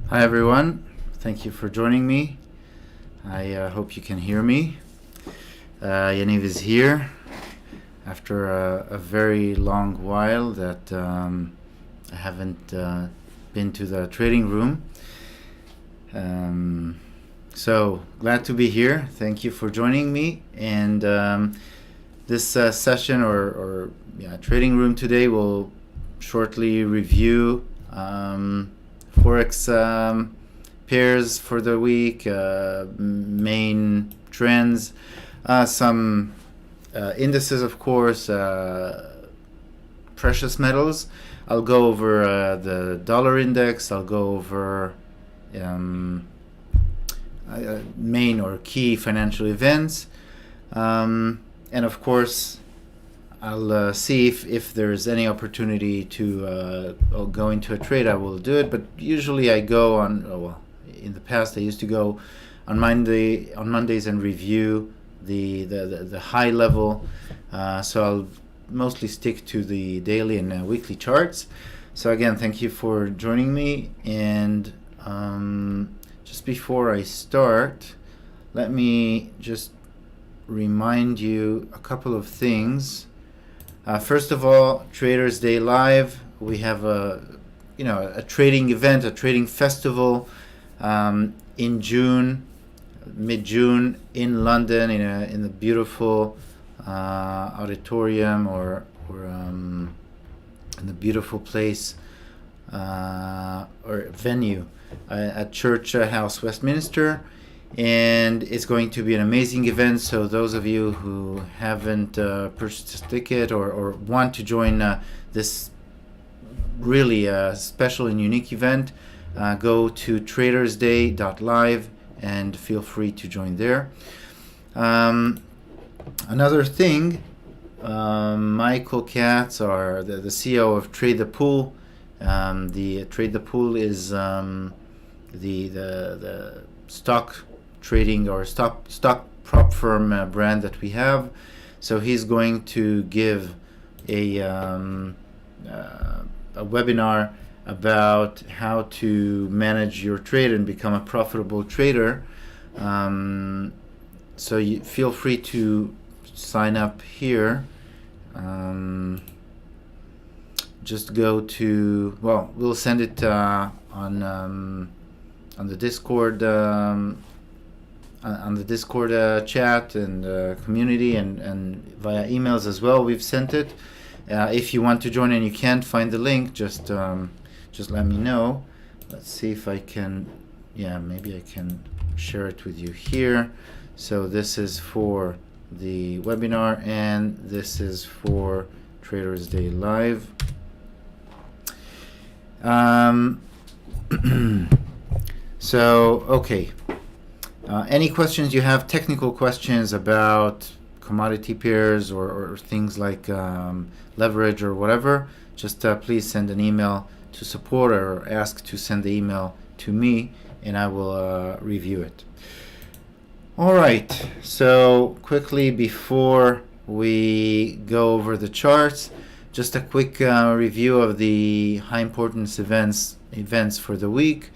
Hi everyone, thank you for joining me. I hope you can hear me. Yaniv is here after a very long while that I haven't been to the trading room. So glad to be here. Thank you for joining me. And this session or trading room today will shortly review Forex pairs for the week, main trends, some indices, of course, precious metals. I'll go over the dollar index. I'll go over main or key financial events. And of course, I'll see if there's any opportunity to go into a trade. I will do it, but usually I go on. In the past, I used to go on Mondays and review the high level. So I'll mostly stick to the daily and weekly charts. So again, thank you for joining me. And just before I start, let me just remind you a couple of things. First of all, Traders Day Live. We have a trading event, a trading festival in June, mid-June, in London, in the beautiful auditorium or in the beautiful place or venue at Church House, Westminster. And it's going to be an amazing event. So those of you who haven't purchased a ticket or want to join this really special and unique event, go to tradersday.live and feel free to join there. Another thing, Michael Katz, the CEO of Trade the Pool. The Trade the Pool is the stock trading or stock prop firm brand that we have. So he's going to give a webinar about how to manage your trade and become a profitable trader. So you feel free to sign up here. Just go to, we'll send it on the Discord chat and community and via emails as well. We've sent it. If you want to join and you can't find the link, just let me know. Let's see if I can. Maybe I can share it with you here. So this is for the webinar and this is for Traders Day Live. So, okay. Any questions you have, technical questions about commodity pairs or things like leverage or whatever, just please send an email to support or ask to send the email to me and I will review it. All right. So quickly before we go over the charts, just a quick review of the high importance events for the week.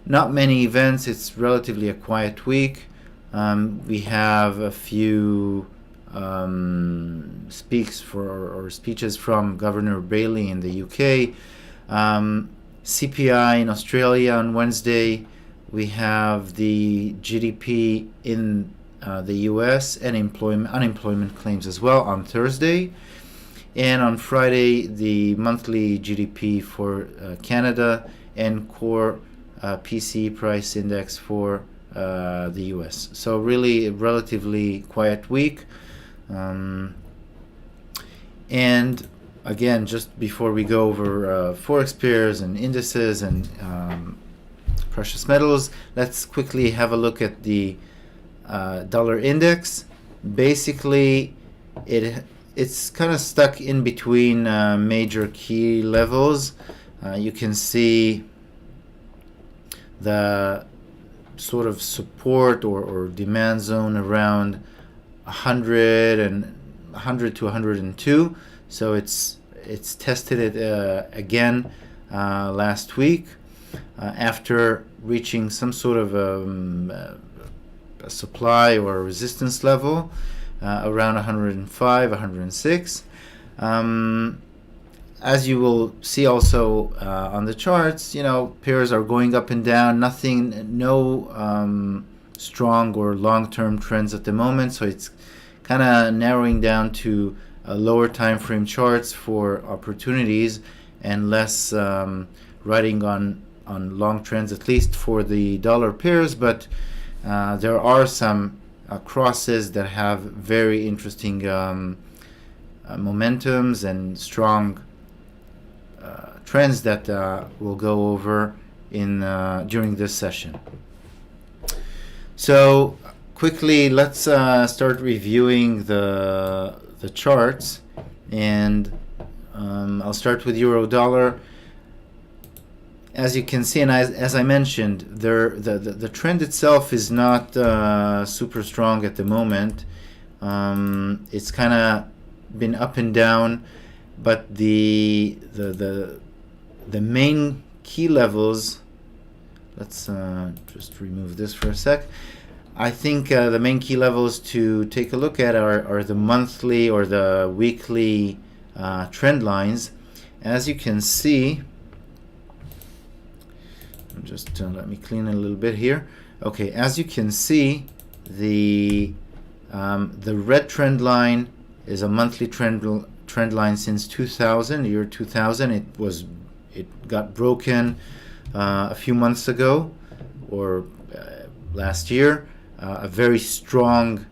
Not many events. It's relatively a quiet week. We have a few speeches from Governor Bailey in the UK. CPI in Australia on Wednesday. We have the GDP in the US and unemployment claims as well on Thursday. And on Friday, the monthly GDP for Canada and core PCE price index for the US. So really a relatively quiet week. And again, just before we go over Forex pairs and indices and precious metals, let's quickly have a look at the dollar index. Basically, it's kind of stuck in between major key levels. You can see the sort of support or demand zone around 100 to 102. So it's tested it again last week. after reaching some sort of a supply or resistance level around 105, 106. As you will see also on the charts, pairs are going up and down. No strong or long-term trends at the moment. So it's kind of narrowing down to lower time frame charts for opportunities and less riding on long trends, at least for the dollar pairs. But there are some crosses that have very interesting momentums and strong trends that we'll go over in during this session. So quickly, let's start reviewing the charts, and I'll start with euro dollar. As you can see, and as I mentioned, the trend itself is not super strong at the moment. It's kind of been up and down, but the main key levels. Let's just remove this for a sec. I think the main key levels to take a look at are the monthly or the weekly trend lines. As you can see, just let me clean it a little bit here. Okay, as you can see, the red trend line is a monthly trend line since 2000, year 2000. It got broken a few months ago, or last year. A very strong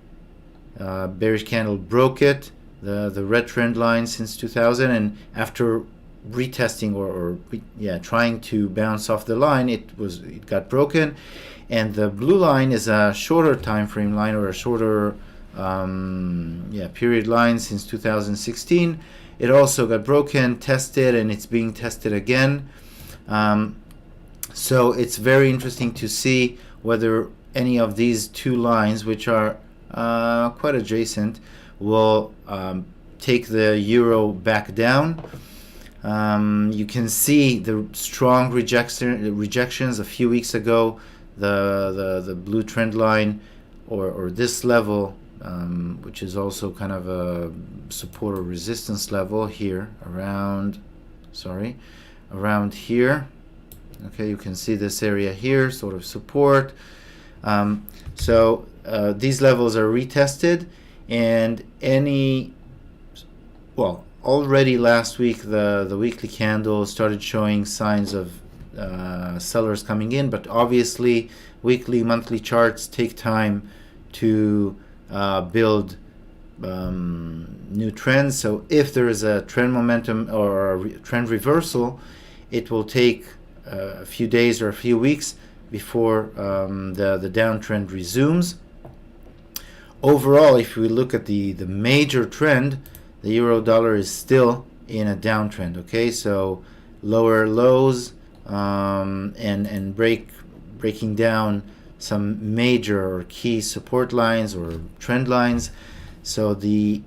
bearish candle broke it, the red trend line since 2000, and after retesting or trying to bounce off the line, it got broken. And the blue line is a shorter time frame line, or a shorter period line since 2016. It also got broken, tested, and it's being tested again. So it's very interesting to see whether any of these two lines, which are quite adjacent, will take the euro back down. You can see the strong rejections a few weeks ago. The blue trend line, or this level, which is also kind of a support or resistance level here, around here. Okay, you can see this area here, sort of support. So these levels are retested, and already last week the weekly candle started showing signs of sellers coming in, but obviously weekly, monthly charts take time to build new trends. So if there is a trend momentum or a trend reversal, it will take a few days or a few weeks before the downtrend resumes. Overall, if we look at the major trend, the euro dollar is still in a downtrend. Okay, so lower lows and breaking down some major or key support lines or trend lines. So the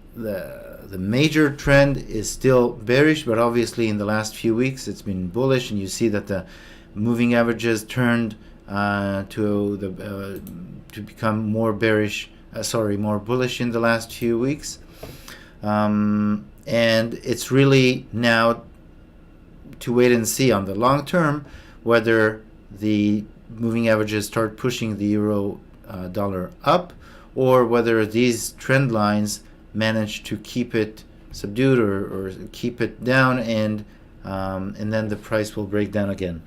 major trend is still bearish, but obviously in the last few weeks it's been bullish, and you see that the moving averages turned to become more bullish in the last few weeks, and it's really now to wait and see on the long term whether the moving averages start pushing the euro dollar up, or whether these trend lines manage to keep it subdued or keep it down, and then the price will break down again.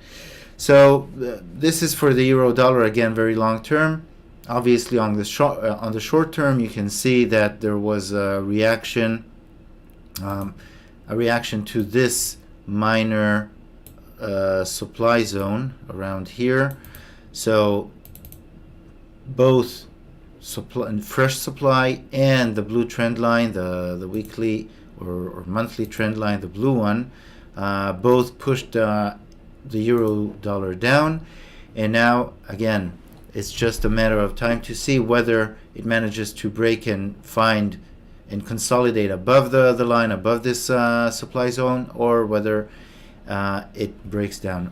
So this is for the euro dollar, again, very long term. Obviously on the short term, you can see that there was a reaction to this minor supply zone around here. So both fresh supply and the blue trend line, the weekly or monthly trend line, the blue one, both pushed the euro dollar down. And now again, it's just a matter of time to see whether it manages to break and find and consolidate above the line, above this supply zone, or whether it breaks down.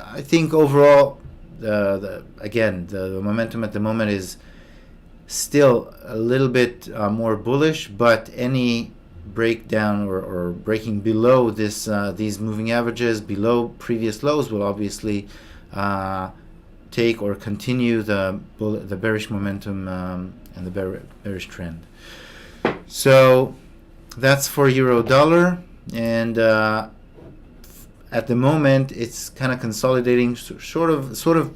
I think overall, again, the momentum at the moment is still a little bit more bullish, but any breakdown or breaking below these moving averages, below previous lows, will obviously take or continue the bearish momentum and the bearish trend. So that's for euro dollar, and at the moment it's kind of consolidating, sort of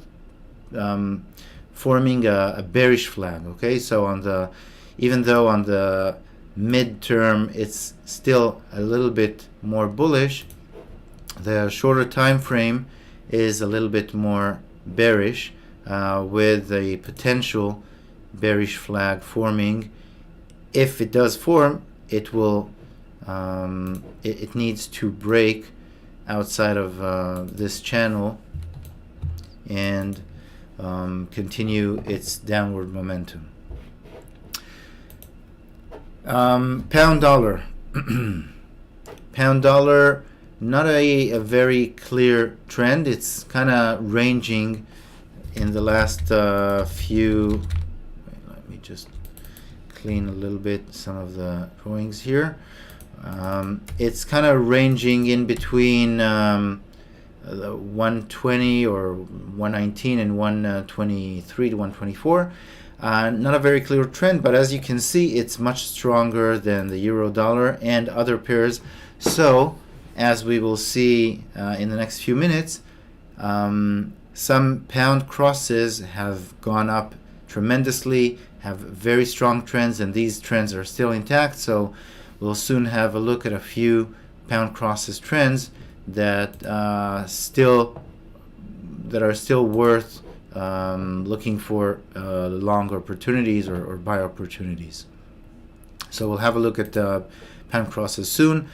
forming a bearish flag. Okay, so even though on the midterm it's still a little bit more bullish, the shorter time frame is a little bit more bearish, with a potential bearish flag forming. If it does form, it will it needs to break outside of this channel and continue its downward momentum. Pound dollar. Pound dollar, not a very clear trend. It's kind of ranging in the last few. Let me just clean a little bit some of the drawings here. It's kind of ranging in between the 120 or 119 and 123 to 124. Not a very clear trend, but as you can see, it's much stronger than the euro dollar and other pairs. So as we will see in the next few minutes, some pound crosses have gone up tremendously, have very strong trends, and these trends are still intact. So we'll soon have a look at a few pound crosses trends that are still worth looking for long opportunities or buy opportunities. So we'll have a look at pound crosses soon.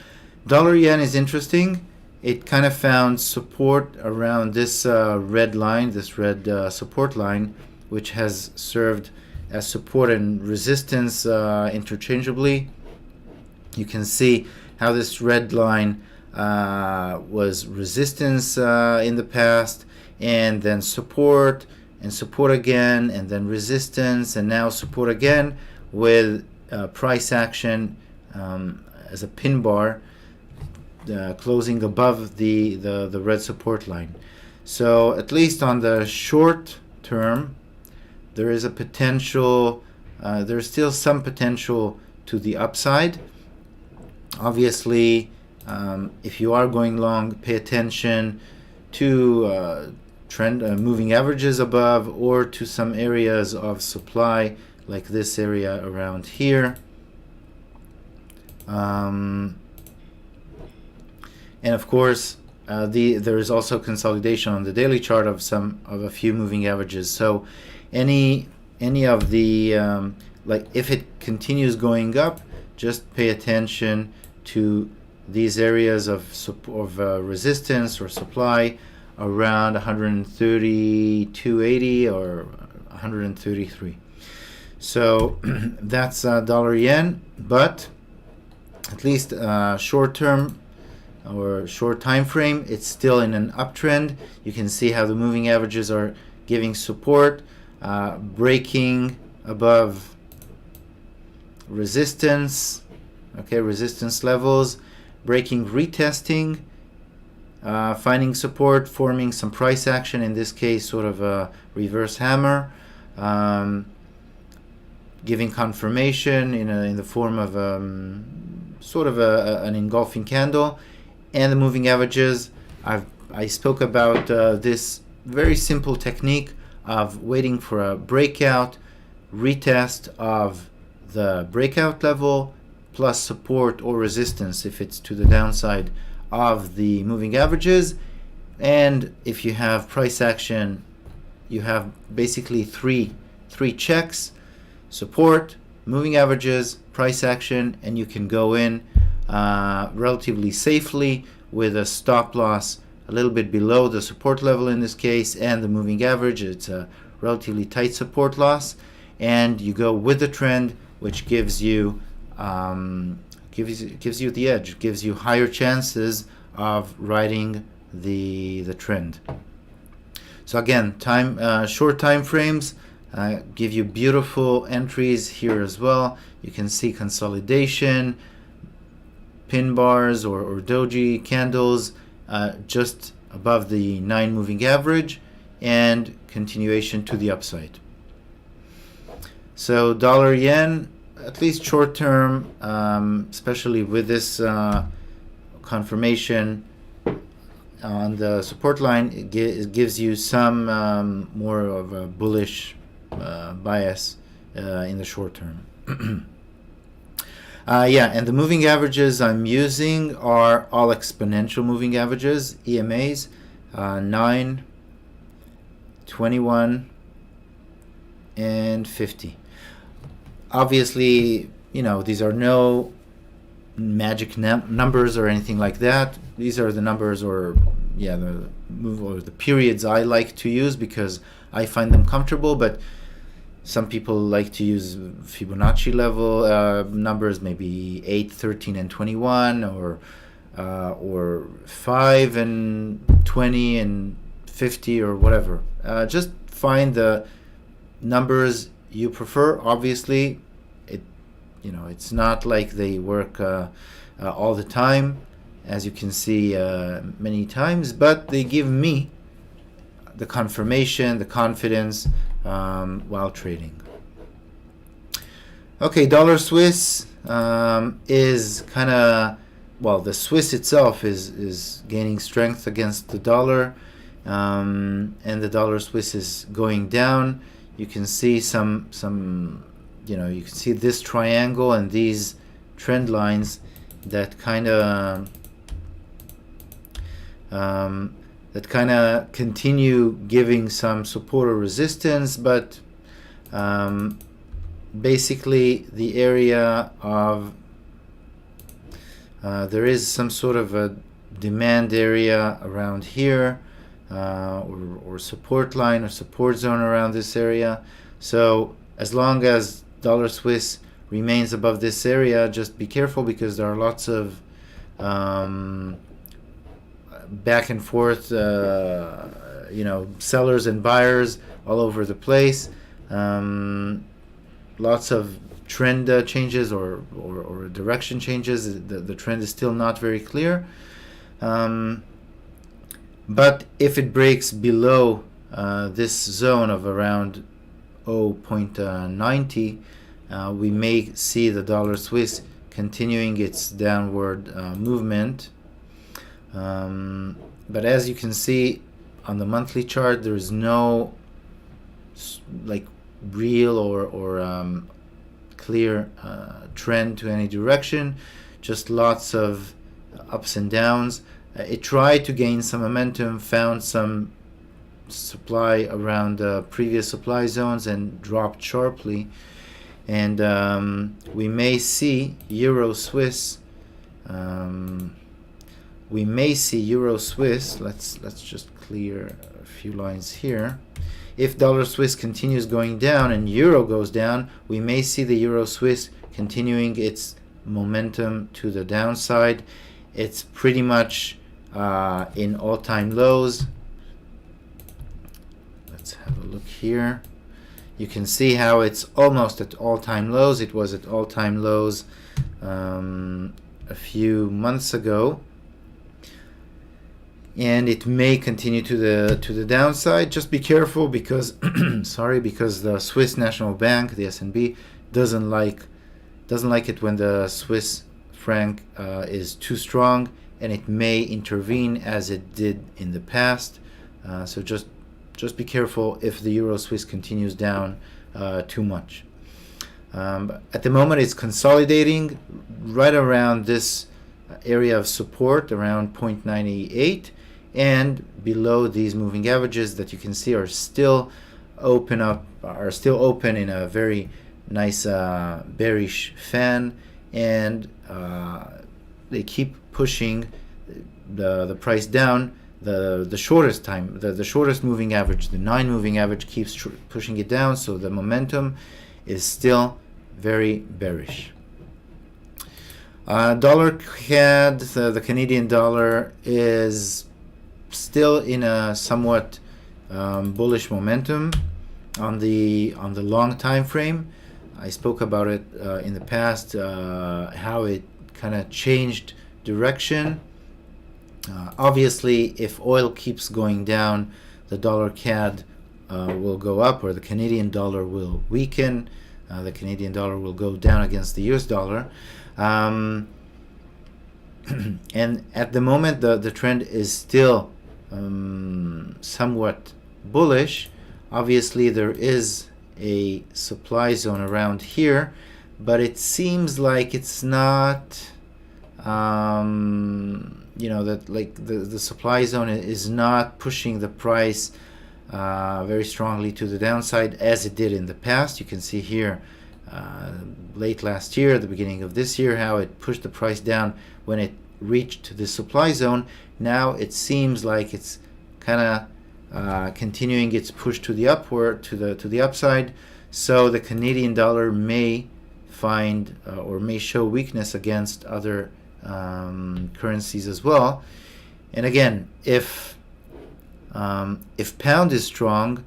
Dollar yen is interesting. It kind of found support around this red line, this red support line, which has served as support and resistance interchangeably. You can see how this red line was resistance in the past, and then support, and support again, and then resistance, and now support again, with price action as a pin bar closing above the red support line. So at least on the short term, there is a potential, there's still some potential to the upside. Obviously, if you are going long, pay attention to trend moving averages above, or to some areas of supply like this area around here. And of course, there is also consolidation on the daily chart of a few moving averages. So any of the like, if it continues going up, just pay attention to these areas of resistance or supply around 132.80 or 133. So that's dollar yen, but at least short term or short time frame, it's still in an uptrend. You can see how the moving averages are giving support, breaking above resistance, okay, resistance levels, breaking, retesting, finding support, forming some price action, in this case sort of a reverse hammer, giving confirmation in the form of sort of an engulfing candle. And the moving averages, I spoke about this very simple technique of waiting for a breakout, retest of the breakout level, plus support or resistance if it's to the downside of the moving averages. And if you have price action, you have basically three checks: support, moving averages, price action, and you can go in relatively safely with a stop loss a little bit below the support level in this case, and the moving average. It's a relatively tight support loss, and you go with the trend, which gives you the edge, gives you higher chances of riding the trend. So again, short time frames give you beautiful entries here as well. You can see consolidation, pin bars or doji candles just above the 9 moving average, and continuation to the upside. So dollar yen, at least short term, especially with this confirmation on the support line, it gives you some more of a bullish bias in the short term. And the moving averages I'm using are all exponential moving averages, EMAs, 9, 21, and 50. Obviously, these are no magic numbers or anything like that. These are the numbers or the periods I like to use because I find them comfortable, but some people like to use Fibonacci level numbers, maybe 8, 13, and 21, or 5 and 20 and 50 or whatever. Just find the numbers you prefer. Obviously, it's not like they work all the time, as you can see many times, but they give me the confirmation, the confidence while trading. Okay, dollar Swiss is kind of, the Swiss itself is gaining strength against the dollar, and the dollar Swiss is going down. You can see some you can see this triangle and these trend lines that kind of continue giving some support or resistance, but basically the area of there is some sort of a demand area around here, or support line or support zone around this area. So as long as dollar Swiss remains above this area, just be careful, because there are lots of back and forth sellers and buyers all over the place. Lots of trend changes or direction changes. The trend is still not very clear, but if it breaks below this zone of around 0.90, we may see the dollar Swiss continuing its downward movement. But as you can see on the monthly chart, there is no real or clear trend to any direction, just lots of ups and downs. It tried to gain some momentum, found some supply around previous supply zones and dropped sharply, and we may see Euro Swiss. Let's just clear a few lines here. If dollar Swiss continues going down and euro goes down, we may see the Euro Swiss continuing its momentum to the downside. It's pretty much in all-time lows. Let's have a look here. You can see how it's almost at all-time lows. It was at all-time lows a few months ago, and it may continue to the downside. Just be careful, because because the Swiss National Bank, the SNB, doesn't like it when the Swiss franc is too strong, and it may intervene as it did in the past. So just be careful if the Euro Swiss continues down too much. At the moment, it's consolidating right around this area of support, around 0.98, and below these moving averages that you can see are still open in a very nice bearish fan, and they keep pushing the price down. The shortest moving average, the 9 moving average, keeps pushing it down, so the momentum is still very bearish. Dollar CAD, the Canadian dollar, is still in a somewhat bullish momentum on the long time frame. I spoke about it in the past, how it kind of changed direction. Obviously, if oil keeps going down, the dollar CAD will go up, or the Canadian dollar will weaken. The Canadian dollar will go down against the US dollar. And at the moment, the trend is still somewhat bullish. Obviously, there is a supply zone around here, but it seems like it's not, that like the supply zone is not pushing the price very strongly to the downside as it did in the past. You can see here late last year, the beginning of this year, how it pushed the price down when it reached the supply zone. Now it seems like it's kind of continuing its push to the upward, to the upside. So the Canadian dollar may find or may show weakness against other currencies as well. And again, if pound is strong,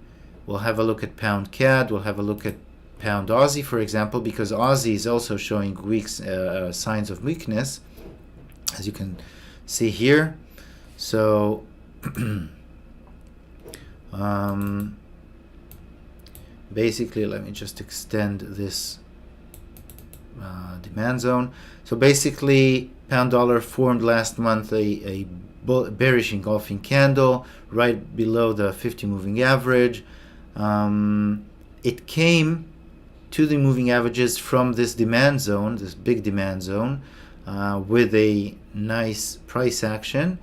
we'll have a look at pound CAD. We'll have a look at pound Aussie, for example, because Aussie is also showing weak signs of weakness, as you can see here. So basically, let me just extend this demand zone. So basically, pound dollar formed last month a bearish engulfing candle right below the 50 moving average. It came to the moving averages from this demand zone, this big demand zone, with a nice price action.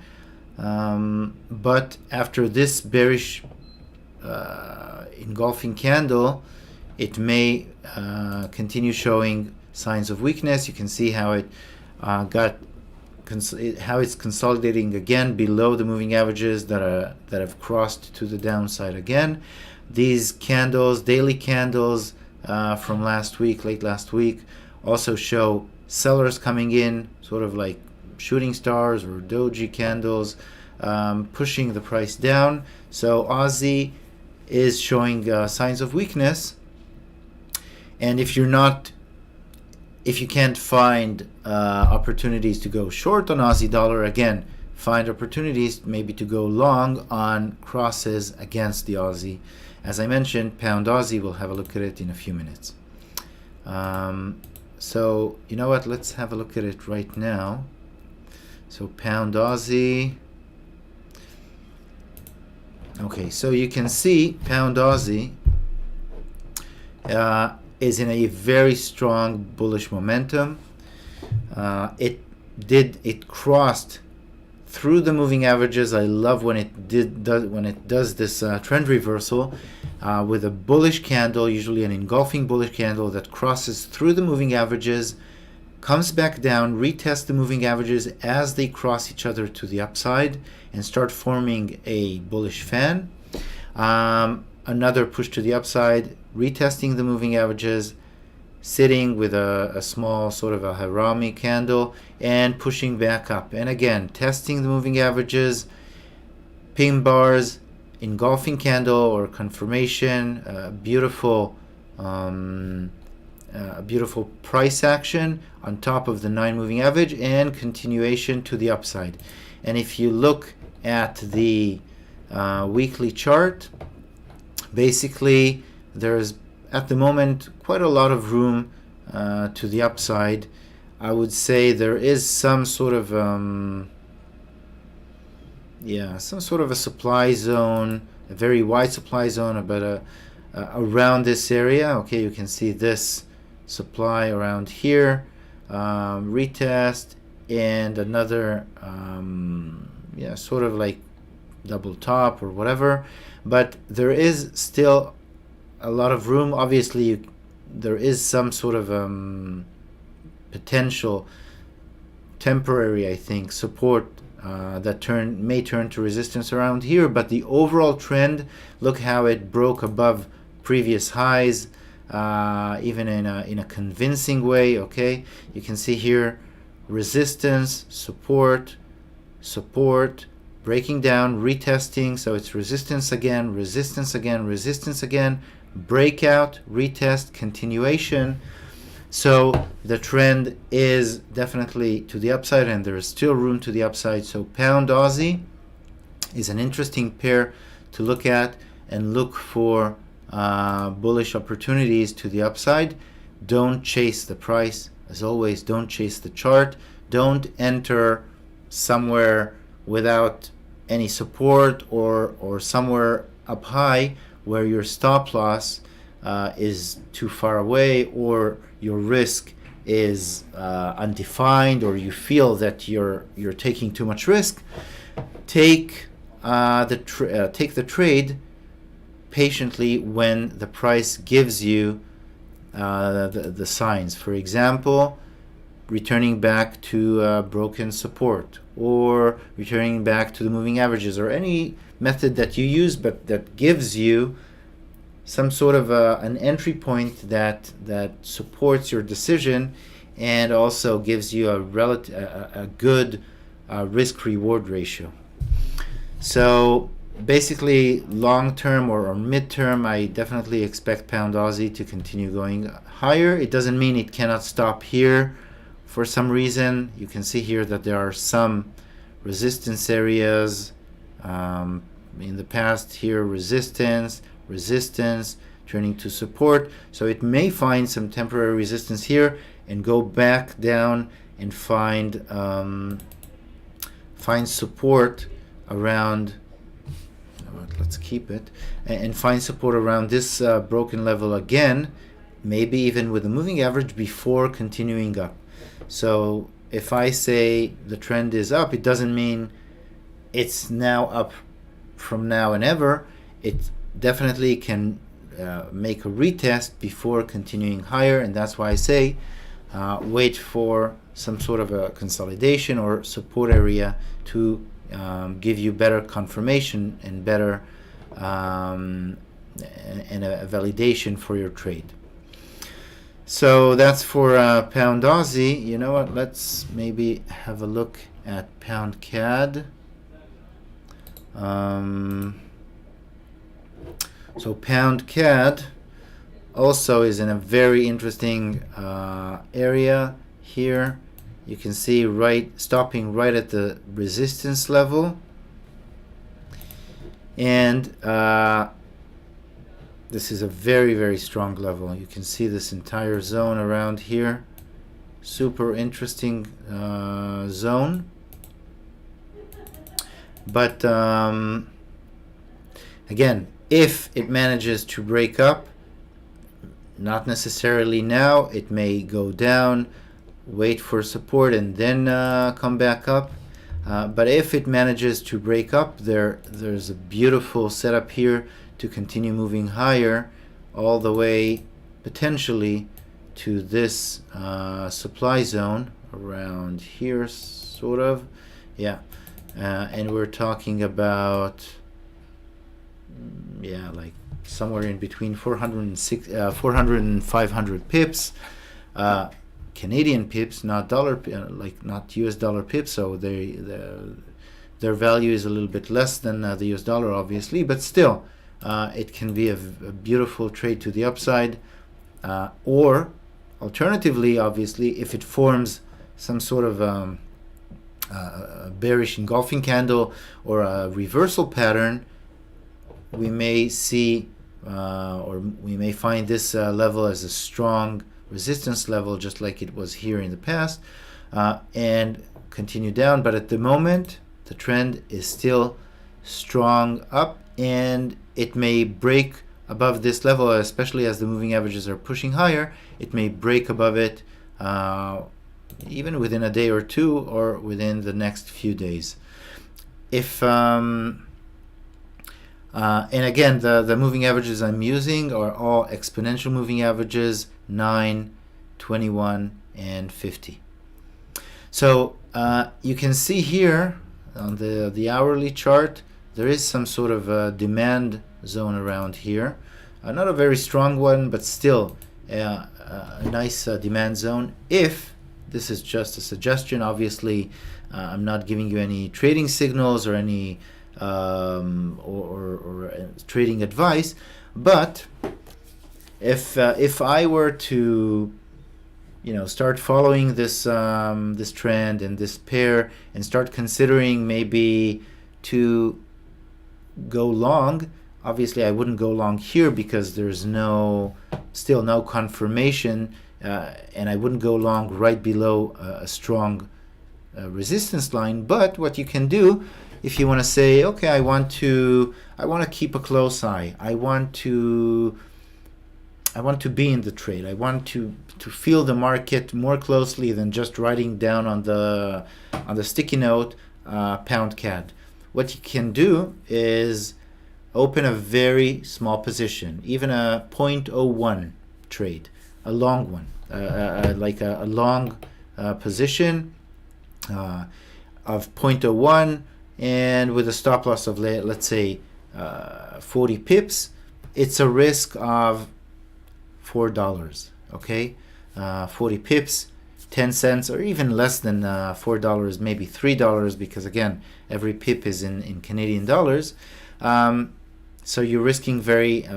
But after this bearish engulfing candle, it may continue showing signs of weakness. You can see how it how it's consolidating again below the moving averages that have crossed to the downside again. These candles, daily candles from last week, late last week, also show sellers coming in, sort of like shooting stars or doji candles, pushing the price down. So Aussie is showing signs of weakness, and if you can't find opportunities to go short on Aussie dollar, again, find opportunities maybe to go long on crosses against the Aussie. As I mentioned, pound Aussie, we'll have a look at it in a few minutes. So you know what, let's have a look at it right now. So pound Aussie. Okay, so you can see pound Aussie is in a very strong bullish momentum. It crossed through the moving averages. I love when it does this trend reversal with a bullish candle, usually an engulfing bullish candle that crosses through the moving averages, comes back down, retests the moving averages as they cross each other to the upside and start forming a bullish fan. Another push to the upside, retesting the moving averages, sitting with a small sort of a harami candle and pushing back up. And again, testing the moving averages, pin bars, engulfing candle or confirmation, beautiful price action on top of the 9 moving average and continuation to the upside. And if you look at the weekly chart, basically there's at the moment quite a lot of room to the upside. I would say there is some sort of a supply zone, a very wide supply zone, about around this area. Okay, you can see this supply around here, retest, and another sort of like double top or whatever. But there is still a lot of room. Obviously, there is some sort of potential temporary, I think, support that may turn to resistance around here. But the overall trend, look how it broke above previous highs, even in a convincing way. Okay, you can see here resistance, support, breaking down, retesting, so it's resistance again, resistance again, resistance again, breakout, retest, continuation. So the trend is definitely to the upside, and there is still room to the upside. So pound Aussie is an interesting pair to look at and look for bullish opportunities to the upside. Don't chase the price. As always, don't chase the chart. Don't enter somewhere without any support or somewhere up high where your stop loss is too far away, or your risk is undefined, or you feel that you're taking too much risk. Take the trade patiently when the price gives you the signs. For example, returning back to broken support, or returning back to the moving averages, or any method that you use, but that gives you some sort of an entry point that supports your decision, and also gives you a good risk-reward ratio. So basically, long-term or mid-term, I definitely expect pound Aussie to continue going higher. It doesn't mean it cannot stop here for some reason. You can see here that there are some resistance areas in the past here, resistance, turning to support. So it may find some temporary resistance here and go back down and find support around, let's keep it, and find support around this broken level again, maybe even with a moving average, before continuing up. So if I say the trend is up, it doesn't mean it's now up from now and ever. It definitely can make a retest before continuing higher, and that's why I say wait for some sort of a consolidation or support area to give you better confirmation and better and a validation for your trade. So that's for pound Aussie. You know what? Let's maybe have a look at pound CAD. So pound CAD also is in a very interesting area here. You can see stopping right at the resistance level, and this is a very, very strong level. You can see this entire zone around here. Super interesting zone. But again, if it manages to break up, not necessarily now, it may go down, wait for support, and then come back up. But if it manages to break up, there's a beautiful setup here to continue moving higher, all the way potentially to this supply zone around here, sort of. Yeah. And we're talking about, like somewhere in between 400 and 500 pips, Canadian pips, not dollar, not US dollar pips. So their value is a little bit less than the US dollar, obviously, but still, it can be a beautiful trade to the upside, or alternatively, obviously, if it forms some sort of a bearish engulfing candle or a reversal pattern, we may see or we may find this level as a strong resistance level, just like it was here in the past, and continue down. But at the moment, the trend is still strong up, and it may break above this level, especially as the moving averages are pushing higher. It may break above it even within a day or two, or within the next few days. If and again, the moving averages I'm using are all exponential moving averages, 9, 21, and 50. So you can see here on the hourly chart, there is some sort of a demand zone around here. Not a very strong one, but still a nice demand zone. If this is just a suggestion. Obviously, I'm not giving you any trading signals or any trading advice. But if I were to start following this this trend and this pair and start considering maybe to go long, obviously I wouldn't go long here because there's still no confirmation, and I wouldn't go long right below a strong resistance line. But what you can do, if you want to say, okay, I want to keep a close eye, I want to be in the trade, I want to feel the market more closely than just writing down on the sticky note pound CAD. What you can do is open a very small position, even a 0.01 trade, a long one, like a long position of 0.01, and with a stop loss of, let's say, 40 pips. It's a risk of $4, okay? 40 pips, 10 cents, or even less than $4, maybe $3, because again, every pip is in Canadian dollars. So you're risking very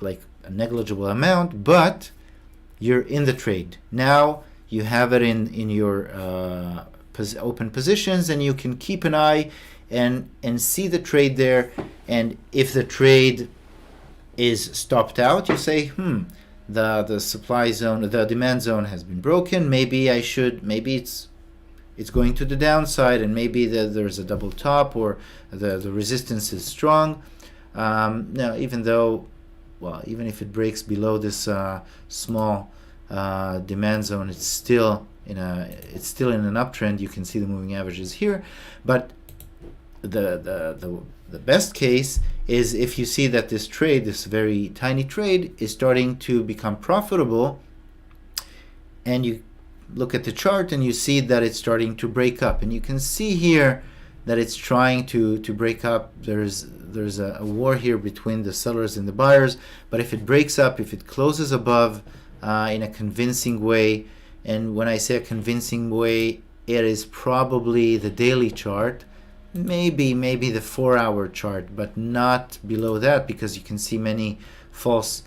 like a negligible amount, but you're in the trade. Now you have it in your open positions, and you can keep an eye and see the trade there. And if the trade is stopped out, you say, the supply zone, the demand zone has been broken. Maybe it's going to the downside, and maybe there's a double top, or the resistance is strong. Now, even if it breaks below this small demand zone, it's still in an uptrend. You can see the moving averages here, but the best case is if you see that this trade, this very tiny trade, is starting to become profitable, and you look at the chart and you see that it's starting to break up, and you can see here that it's trying to break up. There's a war here between the sellers and the buyers, but if it breaks up, if it closes above in a convincing way, and when I say a convincing way, it is probably the daily chart, maybe the 4-hour chart, but not below that, because you can see many false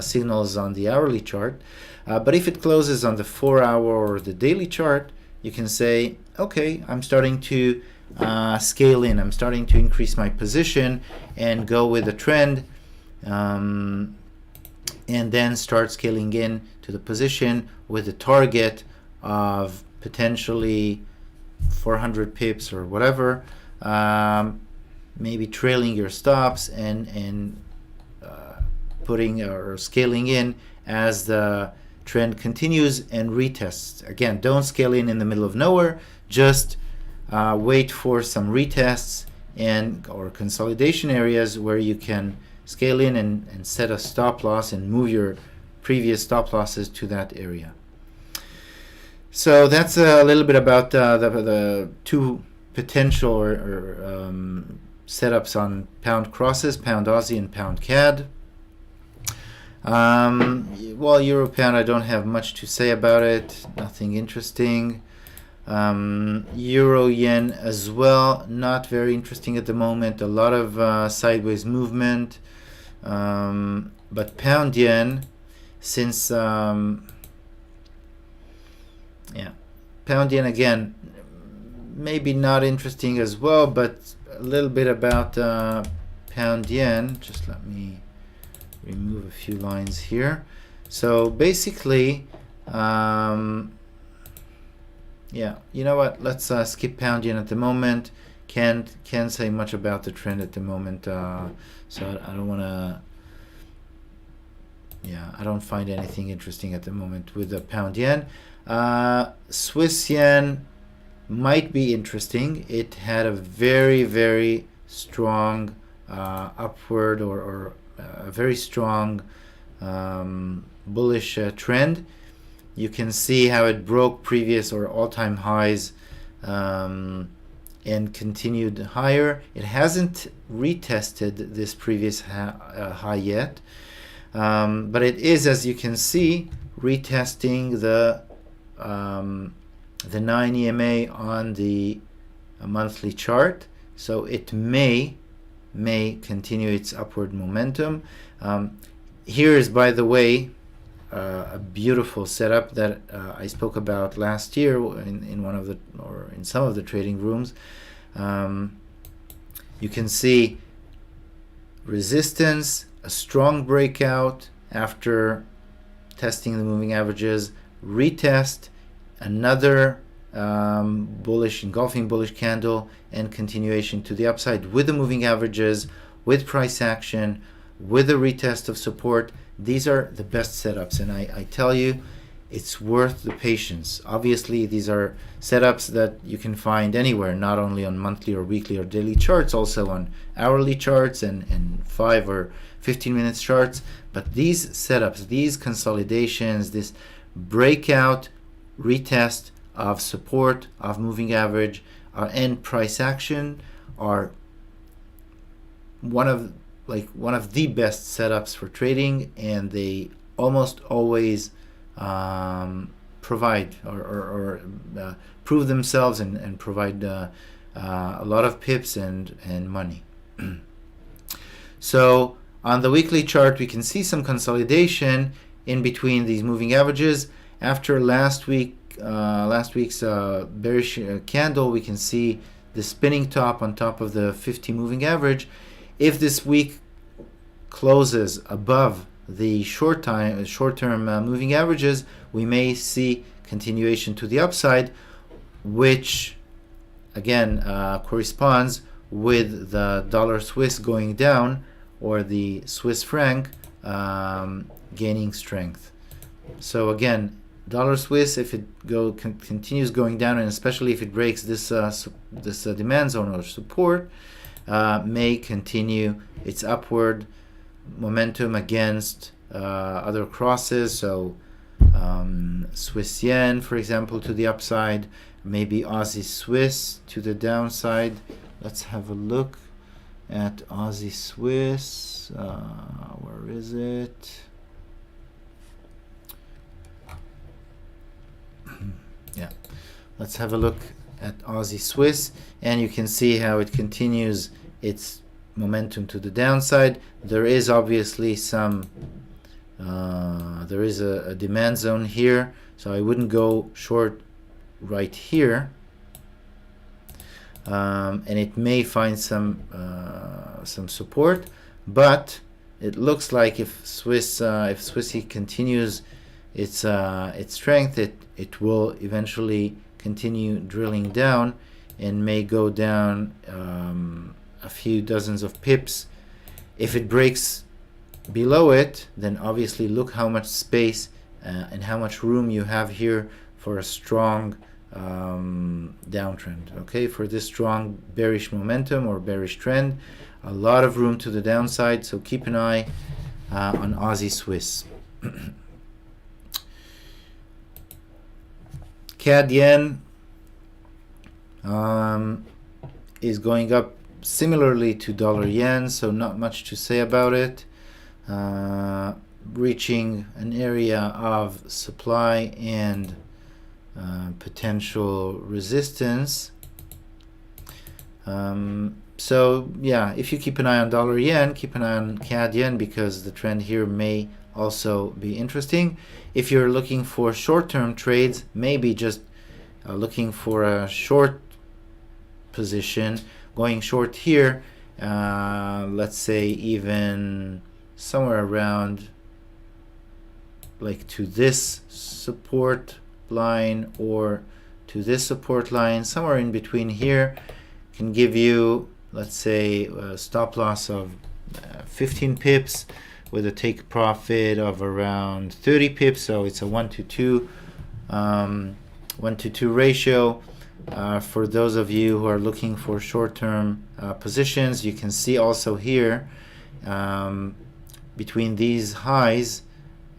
signals on the hourly chart. But if it closes on the 4-hour or the daily chart, you can say, okay, I'm starting to scale in, I'm starting to increase my position and go with the trend, and then start scaling in to the position with a target of potentially 400 pips or whatever, maybe trailing your stops and putting or scaling in as the trend continues and retests. Again, don't scale in the middle of nowhere. Just wait for some retests or consolidation areas where you can scale in and set a stop loss and move your previous stop losses to that area. So that's a little bit about the two potential setups on pound crosses, pound Aussie and pound CAD. Well, Euro pound, I don't have much to say about it. Nothing interesting. Euro yen as well, not very interesting at the moment. A lot of sideways movement. But pound yen, since pound yen again, maybe not interesting as well, but a little bit about pound yen. Just let me remove a few lines here. So basically, you know what? Let's skip pound yen at the moment. Can't say much about the trend at the moment. So I don't want to. I don't find anything interesting at the moment with the pound yen. Swiss yen might be interesting. It had a very, very strong upward or a very strong bullish trend. You can see how it broke previous or all-time highs and continued higher. It hasn't retested this previous high yet, but it is, as you can see, retesting the 9 EMA on the monthly chart, so it may continue its upward momentum. Here is, by the way, a beautiful setup that I spoke about last year in one of the, or in some of the trading rooms. You can see resistance, a strong breakout after testing the moving averages, retest, another bullish, engulfing bullish candle, and continuation to the upside with the moving averages, with price action, with a retest of support. These are the best setups, and I tell you, it's worth the patience. Obviously, these are setups that you can find anywhere, not only on monthly or weekly or daily charts, also on hourly charts and 5 or 15 minutes charts. But these setups, these consolidations, this breakout, retest of support, of moving average, and price action are one of the best setups for trading, and they almost always provide or prove themselves and provide a lot of pips and money. So on the weekly chart, we can see some consolidation in between these moving averages. After last week's bearish candle, we can see the spinning top on top of the 50 moving average. If this week closes above the short-term moving averages, we may see continuation to the upside, which again corresponds with the dollar Swiss going down, or the Swiss franc gaining strength. So again, dollar Swiss, if it continues going down, and especially if it breaks this demand zone or support, may continue its upward momentum against other crosses. So Swiss yen, for example, to the upside, maybe Aussie Swiss to the downside. Let's have a look at Aussie Swiss. Where is it? Yeah, let's have a look at Aussie Swiss, and you can see how it continues its momentum to the downside. There is obviously some there is a demand zone here, so I wouldn't go short right here, and it may find some support, but it looks like if Swissy continues its strength, it will eventually continue drilling down and may go down a few dozens of pips. If it breaks below it, then obviously look how much space and how much room you have here for a strong downtrend. Okay, for this strong bearish momentum or bearish trend, a lot of room to the downside, so keep an eye on Aussie Swiss. CAD yen is going up similarly to dollar yen, so not much to say about it. Reaching an area of supply and potential resistance. So yeah, if you keep an eye on dollar yen, keep an eye on CAD yen, because the trend here may also be interesting. If you're looking for short-term trades, maybe just looking for a short position, going short here, let's say even somewhere around like to this support line or to this support line, somewhere in between here, can give you, let's say, a stop loss of 15 pips with a take profit of around 30 pips. So it's a 1 to 2 ratio. For those of you who are looking for short-term positions, you can see also here between these highs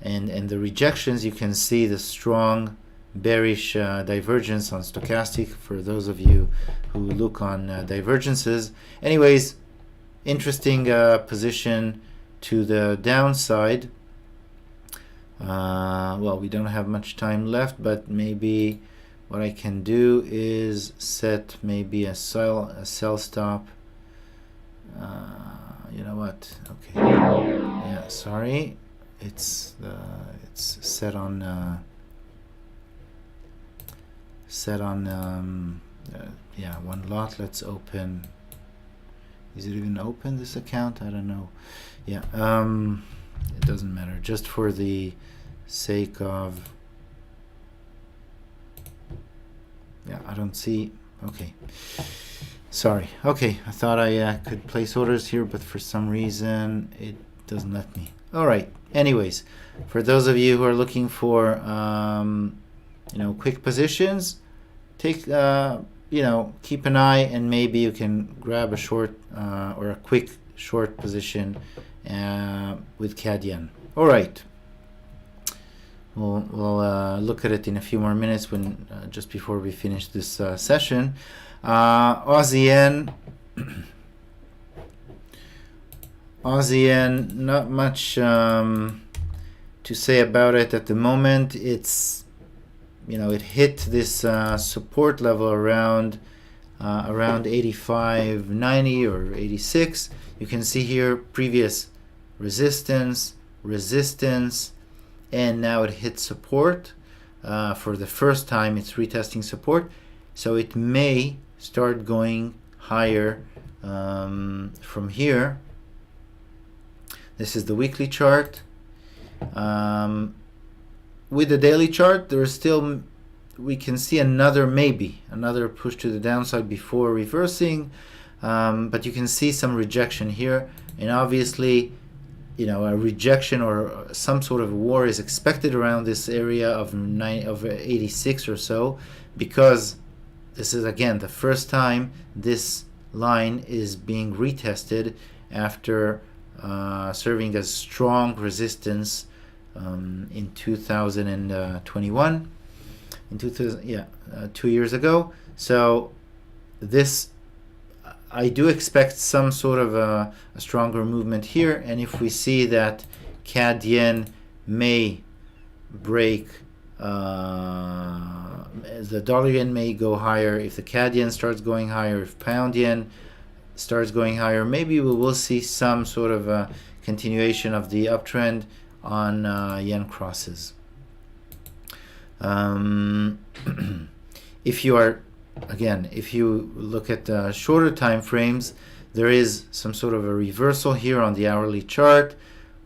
and the rejections, you can see the strong bearish divergence on stochastic, for those of you who look on divergences. Anyways, interesting position to the downside. Well, we don't have much time left, but maybe what I can do is set maybe a sell stop. You know what? Okay. Yeah, sorry. It's set on yeah, one lot. Let's open. Is it even open, this account? I don't know. Yeah, it doesn't matter. Just for the sake of, yeah, I don't see. Okay, sorry. Okay, I thought I could place orders here, but for some reason it doesn't let me. All right. Anyways, for those of you who are looking for you know, quick positions, take you know, keep an eye, and maybe you can grab a short or a quick short position with CAD yen. All right. We'll look at it in a few more minutes when just before we finish this session. Aussie yen. Aussie yen, not much to say about it at the moment. It's, you know, it hit this support level around 85.90 or 86. You can see here previous resistance, and now it hit support. For the first time it's retesting support, so it may start going higher from here. This is the weekly chart. With the daily chart, there's still, we can see another push to the downside before reversing, but you can see some rejection here, and obviously, you know, a rejection or some sort of war is expected around this area of 86 or so, because this is again the first time this line is being retested after serving as strong resistance in 2021, in 2 years ago. So this, I do expect some sort of a stronger movement here, and if we see that CAD yen may break, the dollar yen may go higher, if the CAD yen starts going higher, if pound yen starts going higher, maybe we will see some sort of a continuation of the uptrend on yen crosses. If you are, again, if you look at shorter time frames, there is some sort of a reversal here on the hourly chart.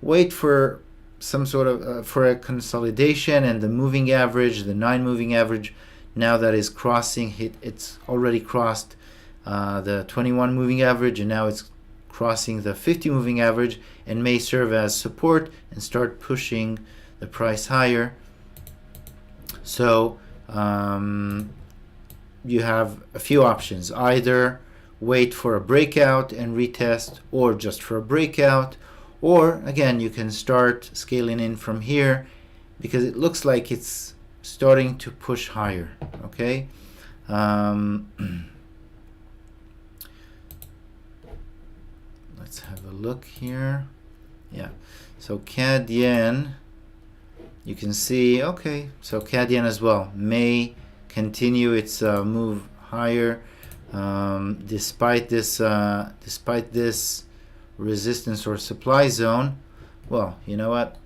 Wait for some sort of for a consolidation, and the moving average, the 9 moving average, now that is crossing, it's already crossed the 21 moving average, and now it's crossing the 50 moving average, and may serve as support and start pushing the price higher. So you have a few options: either wait for a breakout and retest, or just for a breakout, or again you can start scaling in from here, because it looks like it's starting to push higher. Okay, let's have a look here. Yeah, so CAD yen, you can see, okay, so CAD yen as well may continue its move higher, despite this resistance or supply zone. Well, you know what?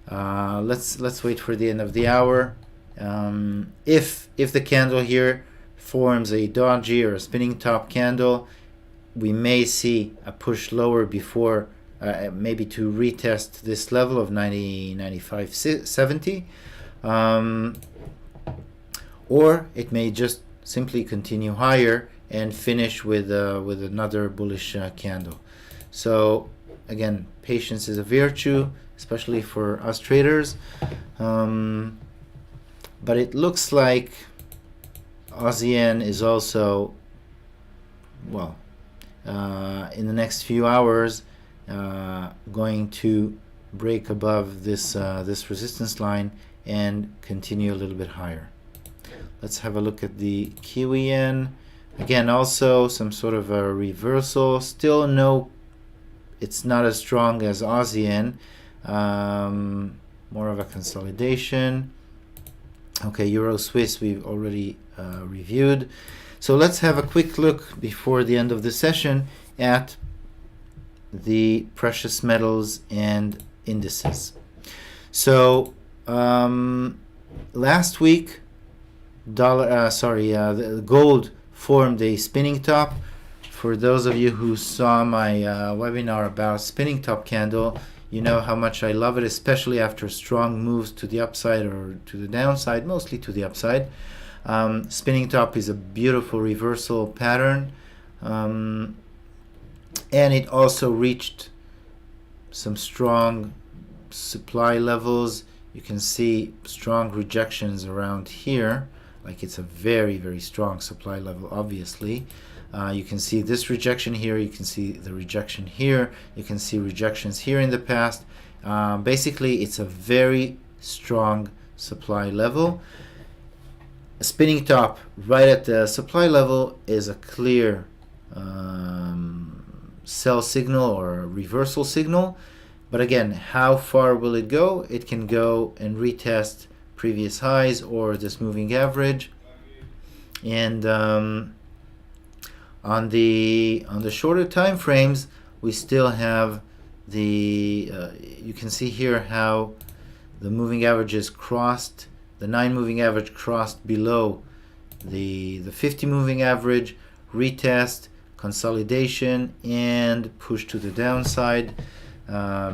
Let's wait for the end of the hour. If the candle here forms a doji or a spinning top candle, we may see a push lower before maybe to retest this level of 95.70, or it may just simply continue higher and finish with another bullish candle. So again, patience is a virtue, especially for us traders. But it looks like Aussie yen is also, well, in the next few hours, going to break above this this resistance line and continue a little bit higher. Let's have a look at the Kiwi yen. Again, also some sort of a reversal. Still no, it's not as strong as Aussie yen. more of a consolidation. Okay, Euro Swiss we've already reviewed. So let's have a quick look before the end of the session at the precious metals and indices. So last week, the gold formed a spinning top. For those of you who saw my webinar about spinning top candle, you know how much I love it, especially after strong moves to the upside or to the downside, mostly to the upside. Spinning top is a beautiful reversal pattern, and it also reached some strong supply levels. You can see strong rejections around here, like it's a very, very strong supply level, obviously. You can see this rejection here, you can see the rejection here, you can see rejections here in the past. Basically, it's a very strong supply level. A spinning top right at the supply level is a clear sell signal or reversal signal. But again, how far will it go? It can go and retest previous highs or this moving average. And on the shorter time frames, we still have the you can see here how the moving averages crossed, the 9 moving average crossed below the 50 moving average, retest, consolidation, and push to the downside.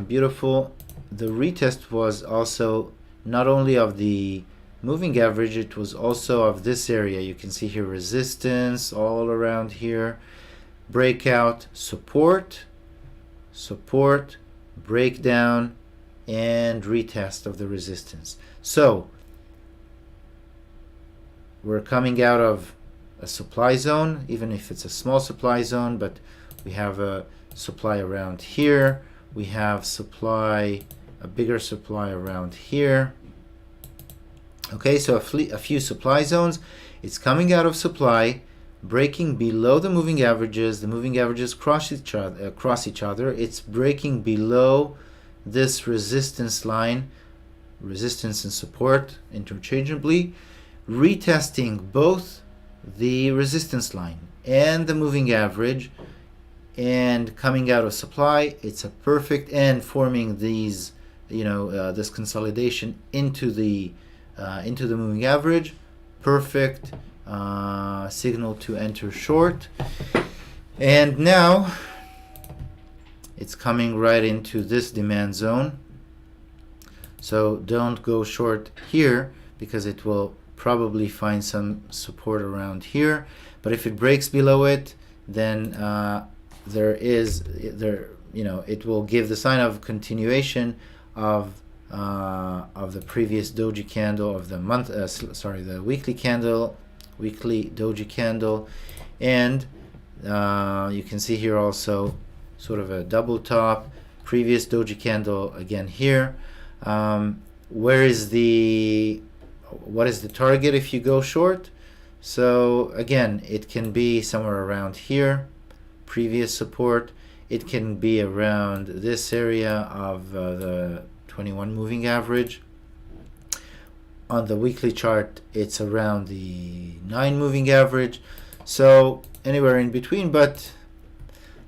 Beautiful. The retest was also not only of the moving average, it was also of this area. You can see here resistance all around here, breakout, support, breakdown, and retest of the resistance. So we're coming out of a supply zone, even if it's a small supply zone, but we have a supply around here, we have supply, a bigger supply around here. Okay, so a few supply zones. It's coming out of supply, breaking below the moving averages. The moving averages cross each other. It's breaking below this resistance line, resistance and support interchangeably, retesting both the resistance line and the moving average, and coming out of supply. It's a perfect, and forming these, this consolidation into the moving average. Perfect signal to enter short. And now it's coming right into this demand zone. So don't go short here, because it will probably find some support around here. But if it breaks below it, then it will give the sign of continuation of the previous doji candle of the month, the weekly doji candle. And you can see here also sort of a double top, previous doji candle again here. What is the target if you go short? So again, it can be somewhere around here, previous support. It can be around this area of the 21 moving average. On the weekly chart, it's around the 9 moving average. So anywhere in between, but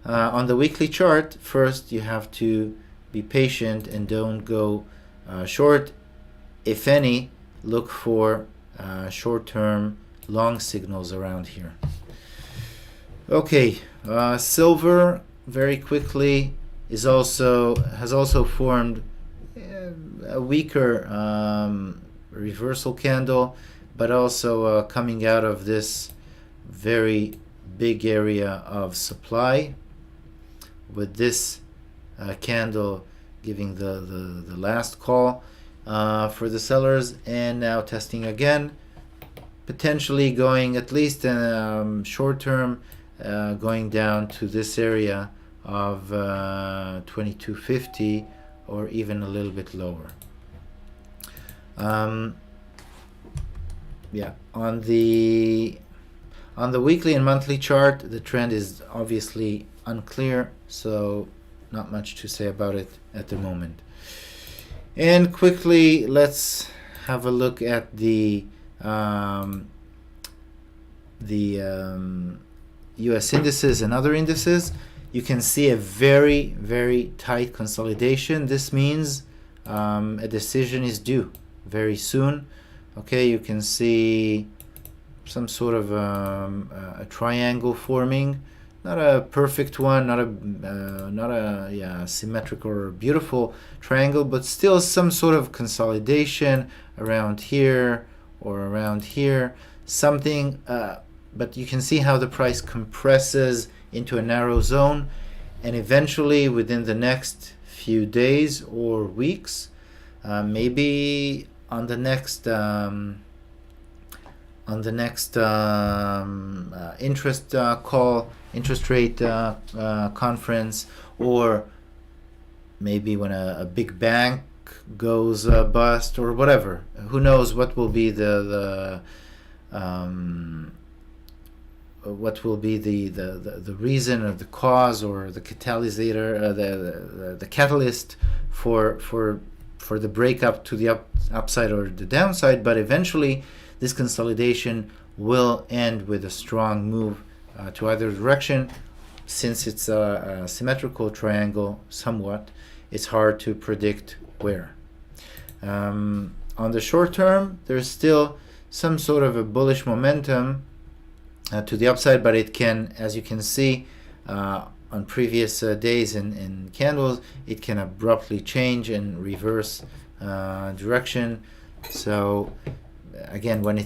on the weekly chart, first you have to be patient and don't go short. If any, look for short-term long signals around here. Okay, silver very quickly has also formed a weaker reversal candle, but also coming out of this very big area of supply, with this candle giving the last call for the sellers, and now testing again, potentially going at least short term, going down to this area of 2250 or even a little bit lower. On the weekly and monthly chart, the trend is obviously unclear, so not much to say about it at the moment. And quickly, let's have a look at the US indices and other indices. You can see a very, very tight consolidation. This means a decision is due very soon. Okay, you can see some sort of a triangle forming, not a perfect one, not a symmetrical or beautiful triangle, but still some sort of consolidation around here or around here, something. But you can see how the price compresses into a narrow zone, and eventually within the next few days or weeks, maybe on the next interest rate conference, or maybe when a big bank goes bust or whatever. Who knows what will be the reason or the cause or the catalysator, the catalyst for the breakup to the upside or the downside. But eventually this consolidation will end with a strong move to either direction. Since it's a symmetrical triangle somewhat, it's hard to predict where. On the short term, there's still some sort of a bullish momentum to the upside, but it can, as you can see on previous days and candles, it can abruptly change and reverse direction. So again, when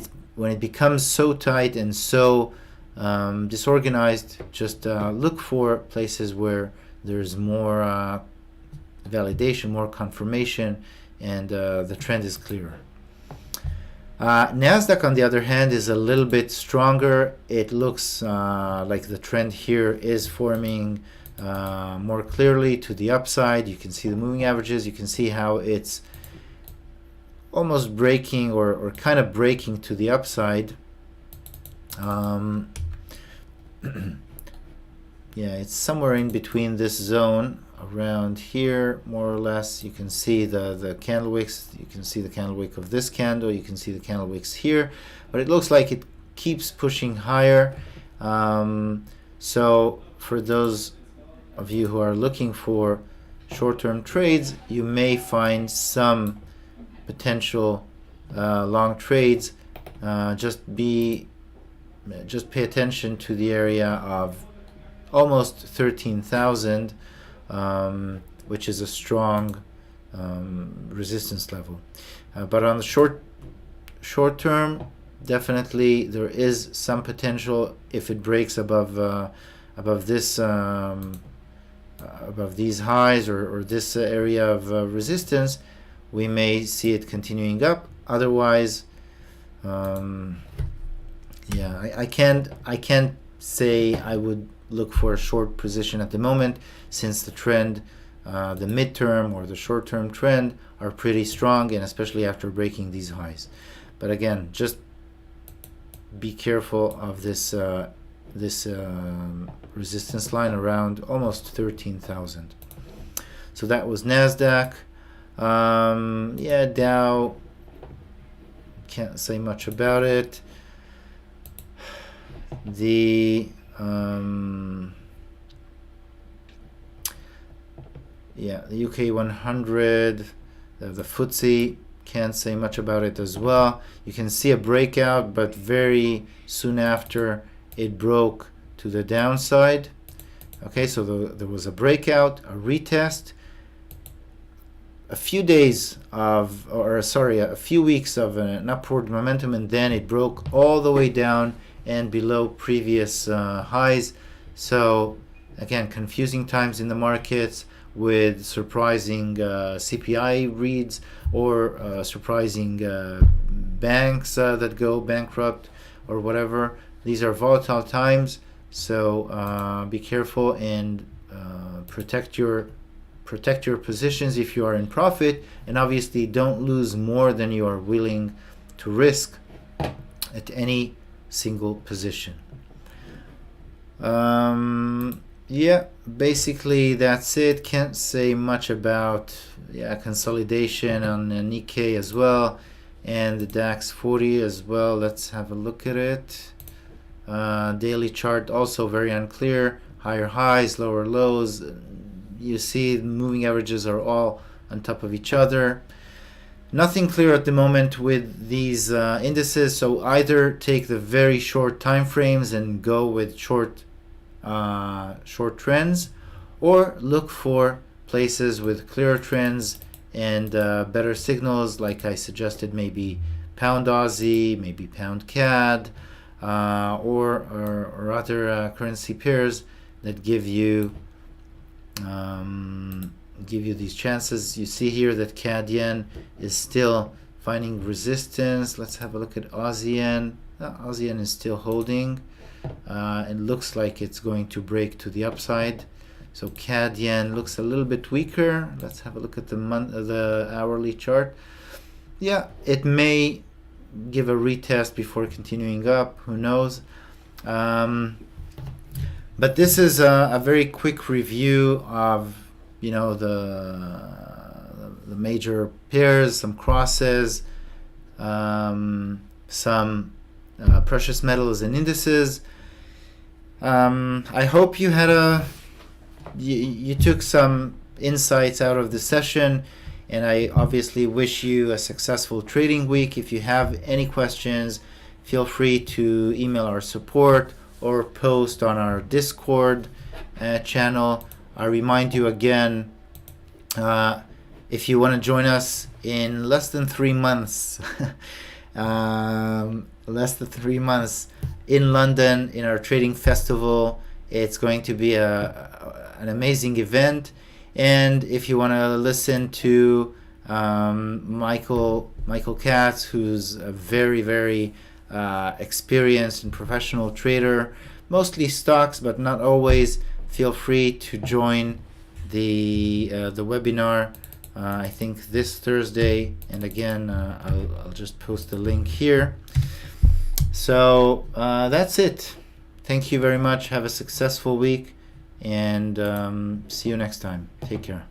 it becomes so tight and so disorganized, just look for places where there's more validation, more confirmation, and the trend is clearer. Nasdaq, on the other hand, is a little bit stronger. It looks like the trend here is forming more clearly to the upside. You can see the moving averages. You can see how it's almost breaking or kind of breaking to the upside. Yeah, it's somewhere in between this zone around here, more or less. You can see the candle wicks. You can see the candle wick of this candle. You can see the candle wicks here, but it looks like it keeps pushing higher. So for those of you who are looking for short-term trades, you may find some potential long trades. Just pay attention to the area of almost 13,000, which is a strong resistance level. But on the short term, definitely there is some potential. If it breaks above this above these highs or this area of resistance, we may see it continuing up. Otherwise, I can't say I would look for a short position at the moment, since the trend, the midterm or the short-term trend, are pretty strong, and especially after breaking these highs. But again, just be careful of this resistance line around almost 13,000. So that was Nasdaq. Dow, can't say much about it. The the UK 100, the FTSE, can't say much about it as well. You can see a breakout, but very soon after it broke to the downside. Okay, so there was a breakout, a retest, a few weeks of an upward momentum, and then it broke all the way down and below previous highs. So again, confusing times in the markets, with surprising CPI reads or surprising banks that go bankrupt or whatever. These are volatile times, so be careful and protect your positions if you are in profit, and obviously don't lose more than you are willing to risk at any single position. Yeah, basically that's it. Can't say much about consolidation on the Nikkei as well, and the DAX 40 as well. Let's have a look at it. Daily chart also very unclear. Higher highs, lower lows. You see the moving averages are all on top of each other. Nothing clear at the moment with these indices, so either take the very short time frames and go with short trends, or look for places with clearer trends and better signals, like I suggested, maybe pound Aussie, maybe pound CAD, or other currency pairs that give you these chances. You see here that CAD yen is still finding resistance. Let's have a look at Aussie yen. Aussie yen is still holding. It looks like it's going to break to the upside. So CAD yen looks a little bit weaker. Let's have a look at the hourly chart. Yeah, it may give a retest before continuing up. Who knows? But this is a very quick review of the major pairs, some crosses, some precious metals and indices. I hope you had you took some insights out of the session, and I obviously wish you a successful trading week. If you have any questions, feel free to email our support or post on our Discord channel. I remind you again, if you want to join us in less than 3 months, in London in our trading festival, it's going to be an amazing event. And if you want to listen to Michael Katz, who's a very, very experienced and professional trader, mostly stocks, but not always, feel free to join the webinar. I think this Thursday, and again, I'll just post the link here. So that's it. Thank you very much. Have a successful week, and see you next time. Take care.